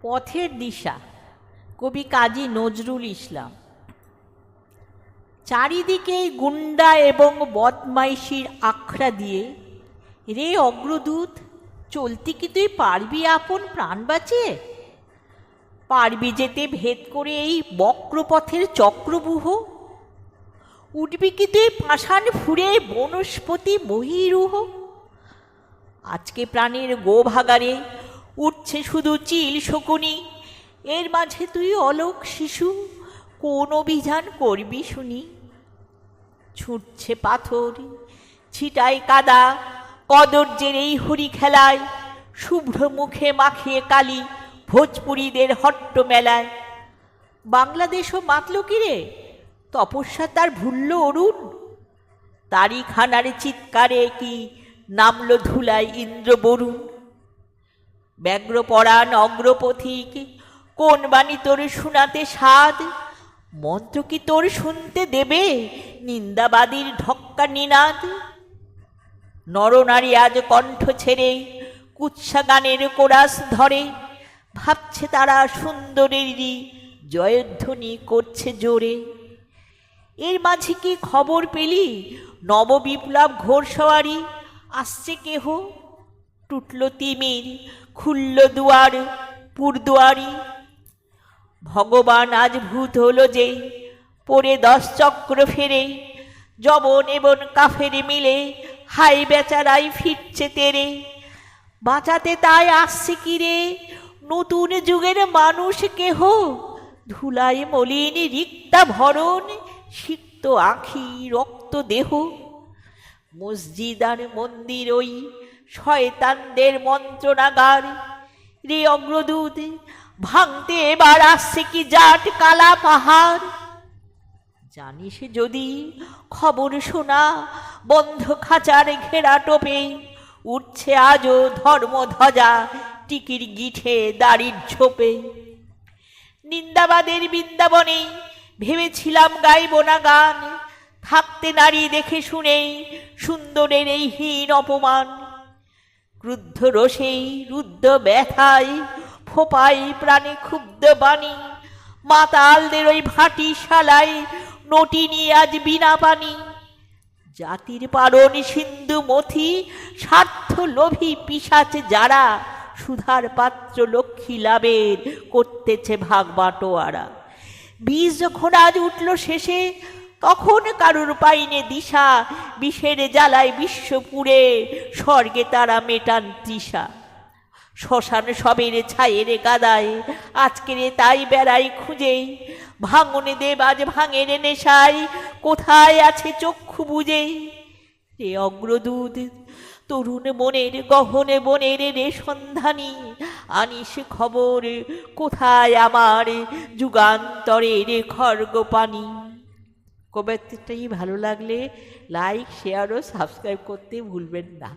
পথের দিশা, কবি কাজী নজরুল ইসলাম। চারিদিকে গুন্ডা এবং বদমাইশির আখড়া দিয়ে, রে অগ্রদূত, চলতি কি তুই পারবি আপন প্রাণ বাঁচিয়ে? পারবি যেতে ভেদ করে এই বক্রপথের চক্রবূহ? উঠবি কি তুই পাষাণ ফুঁড়ে বনস্পতি বহিরূহ? আজকে প্রাণের গোভাগারে উঠছে শুধু চিল শকুনি, এর মাঝে তুই অলোক শিশু, কোন অভিযান করবি শুনি? ছুটছে পাথর, ছিটায় কাদা, কদর্যের এই হরি খেলায়, শুভ্র মুখে মাখিয়ে কালি ভোজপুরীদের হট্ট মেলায়। বাংলাদেশও মাতল কিরে, তপস্যা তার ভুলল অরুণ? তারি খানার চিৎকারে কি নামল ধুলায় ইন্দ্র বরুণ? ব্যগ্রপরাণ অগ্রপথিক, কোন বাণী তোর শোনাতে সাদ? মন্ত্র কি তোর শুনতে দেবে নিন্দাবাদীর ঢক্কা নিনাদ? নরনারী আজ কণ্ঠ ছেড়ে কুৎসা গানের কোরাস ধরে, ভাবছে তারা সুন্দরেরই জয়ধ্বনি করছে জোরে। এর মাঝে কি খবর পেলি নববিপ্লব ঘোড়সওয়ারি আসছে কেহ? টুটল তিমির, খুলল দুয়ার পুরদুয়ারি। ভগবান আজ ভূত হল যে, পড়ে 10 চক্র ফেরে, যবন এবং কাফের মিলে হাই বেচারাই ফিরছে তেরে। বাঁচাতে তাই আসছে কিরে নতুন যুগের মানুষ কেহ? ধুলায় মলিন রিক্তা ভরণ, সিক্ত আঁখি রক্ত দেহ। মসজিদ আর মন্দির ওই শয়তানদের মন্ত্রণাগার। রে অগ্রদূত, ভাঙতে এবার আসছে কি জাট কালা পাহাড়? জানিস যদি খবর শোনা, বন্ধ খাঁচার ঘেরা টোপে উঠছে আজও ধর্মধ্বজা টিকির গিঠে দাড়ির ঝোপে। নিন্দাবাদের বৃন্দাবনে ভেবেছিলাম গাইব না গান, থাকতে নারী দেখে শুনে সুন্দরের এই হীন অপমান। ক্রুদ্ধ রোষেই রুদ্ধ ব্যথায় ফোপাই প্রাণে ক্ষুব্ধ বাণী, মাতালদের ওই ভাটি শালায় নটিনি আজ বিনা পানি। জাতির পারণ সিন্ধু মথি স্বার্থ লোভী পিশাচ যারা, সুধার পাত্র লক্ষ্মী লাভের করতেছে ভাগ বাটোয়ারা। বীজ যখন আজ উঠল শেষে, তখন কারুর পাইনে দিশা, বিষের জ্বালায় বিশ্বপুরে স্বর্গে তারা মেটান তৃষা। শ্মশান সবের ছায়ের কাদায় আজকের তাই বেড়াই খুঁজে, ভাঙনে দেব আজ ভাঙের নেশায় কোথায় আছে চক্ষু বুঝে। রে অগ্রদূত, তরুণ মনের গহনে বনের রে সন্ধানী, আনিস খবর কোথায় আমার যুগান্তরের খর্গ পানি। কবিতাটি ভালো লাগলে লাইক, শেয়ার ও সাবস্ক্রাইব করতে ভুলবেন না।